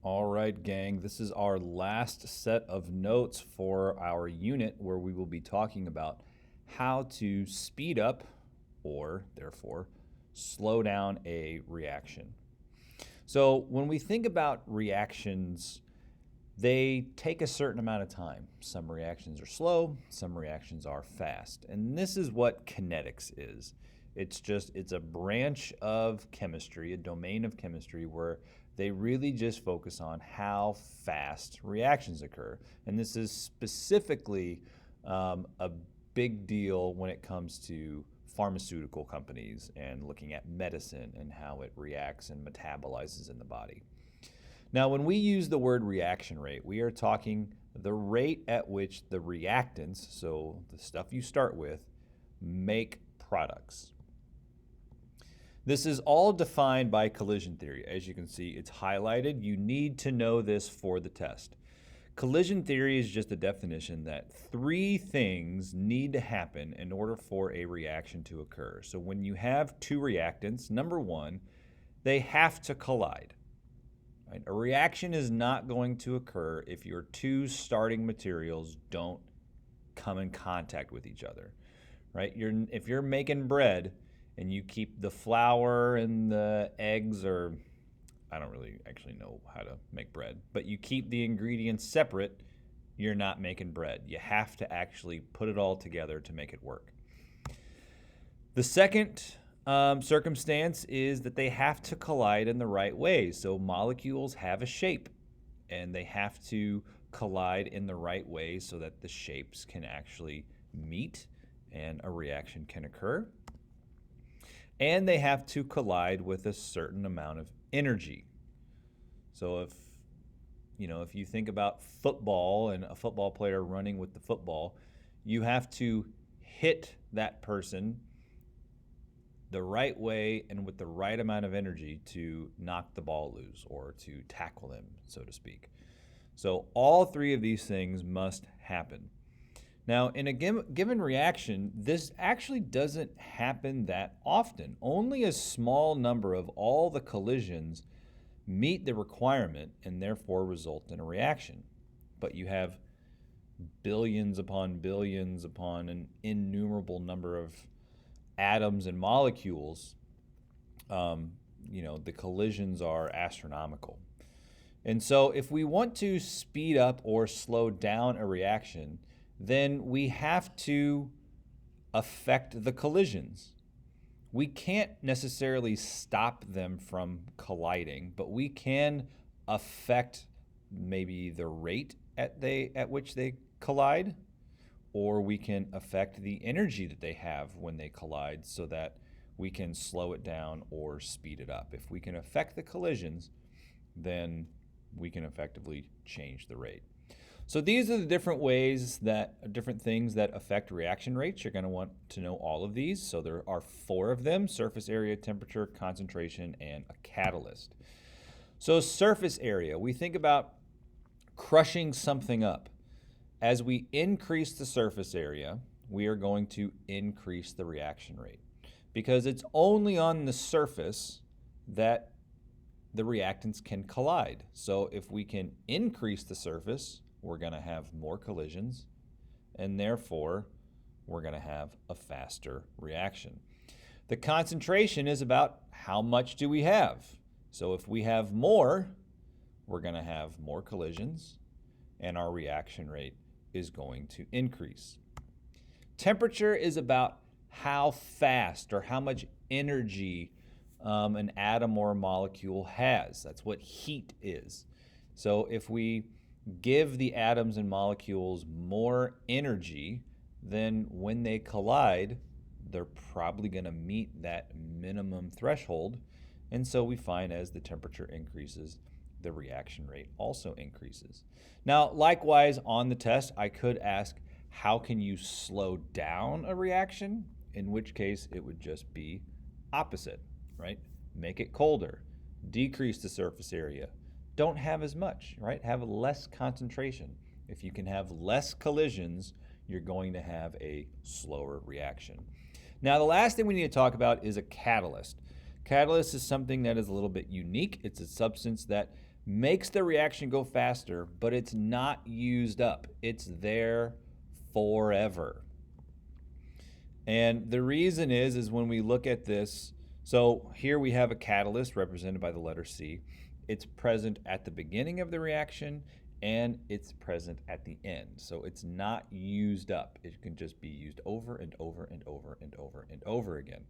All right, gang, this is our last set of notes for our unit where we will be talking about how to speed up or, therefore, slow down a reaction. So, when we think about reactions, they take a certain amount of time. Some reactions are slow, some reactions are fast. And this is what kinetics is. It's a branch of chemistry, a domain of chemistry where they really just focus on how fast reactions occur. And this is specifically a big deal when it comes to pharmaceutical companies and looking at medicine and how it reacts and metabolizes in the body. Now, when we use the word reaction rate, we are talking the rate at which the reactants, so the stuff you start with, make products. This is all defined by collision theory. As you can see, it's highlighted. You need to know this for the test. Collision theory is just a definition that three things need to happen in order for a reaction to occur. So when you have two reactants, number one, they have to collide. Right? A reaction is not going to occur if your two starting materials don't come in contact with each other. Right? If you're making bread and you keep the flour and the eggs, or I don't really actually know how to make bread, but you keep the ingredients separate, you're not making bread. You have to actually put it all together to make it work. The second circumstance is that they have to collide in the right way. So molecules have a shape, and they have to collide in the right way so that the shapes can actually meet and a reaction can occur. And they have to collide with a certain amount of energy. So if you think about football and a football player running with the football, you have to hit that person the right way and with the right amount of energy to knock the ball loose or to tackle them, so to speak. So all three of these things must happen. Now, in a given reaction, this actually doesn't happen that often. Only a small number of all the collisions meet the requirement and therefore result in a reaction. But you have billions upon billions upon an innumerable number of atoms and molecules. The collisions are astronomical. And so if we want to speed up or slow down a reaction, then we have to affect the collisions. We can't necessarily stop them from colliding, but we can affect maybe the rate at which they collide, or we can affect the energy that they have when they collide so that we can slow it down or speed it up. If we can affect the collisions, then we can effectively change the rate. So these are the different things that affect reaction rates. You're going to want to know all of these. So there are 4 of them: surface area, temperature, concentration, and a catalyst. So surface area, we think about crushing something up. As we increase the surface area, we are going to increase the reaction rate because it's only on the surface that the reactants can collide. So if we can increase the surface, we're going to have more collisions, and therefore we're going to have a faster reaction. The concentration is about how much do we have. So if we have more, we're going to have more collisions, and our reaction rate is going to increase. Temperature is about how fast or how much energy an atom or a molecule has. That's what heat is. So if we give the atoms and molecules more energy, then when they collide, they're probably going to meet that minimum threshold. And so we find as the temperature increases, the reaction rate also increases. Now, likewise, on the test, I could ask, how can you slow down a reaction? In which case, it would just be opposite, right? Make it colder, decrease the surface area, don't have as much, right? Have less concentration. If you can have less collisions, you're going to have a slower reaction. Now, the last thing we need to talk about is a catalyst. Catalyst is something that is a little bit unique. It's a substance that makes the reaction go faster, but it's not used up. It's there forever. And the reason is when we look at this, so here we have a catalyst represented by the letter C. It's present at the beginning of the reaction and it's present at the end. So it's not used up. It can just be used over and over and over and over and over again.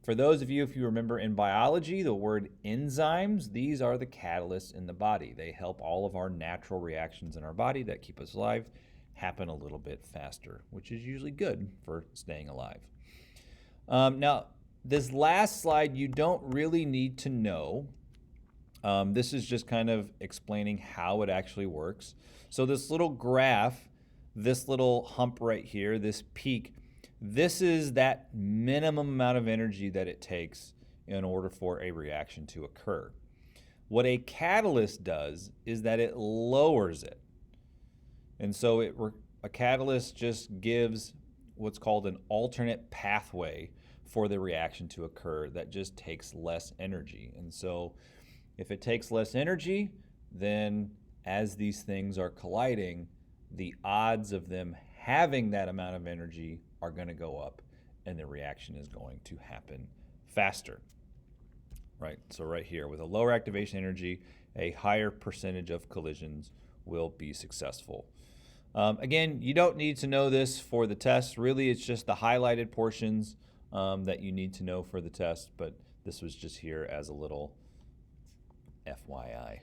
For those of you, if you remember in biology, the word enzymes, these are the catalysts in the body. They help all of our natural reactions in our body that keep us alive happen a little bit faster, which is usually good for staying alive. Now, this last slide, you don't really need to know. This is just kind of explaining how it actually works. So this little graph, this little hump right here, this peak, this is that minimum amount of energy that it takes in order for a reaction to occur. What a catalyst does is that it lowers it. And so a catalyst just gives what's called an alternate pathway for the reaction to occur that just takes less energy. And so if it takes less energy, then as these things are colliding, the odds of them having that amount of energy are going to go up and the reaction is going to happen faster. Right? So right here, with a lower activation energy, a higher percentage of collisions will be successful. Again, you don't need to know this for the test. Really, it's just the highlighted portions that you need to know for the test, but this was just here as a little FYI.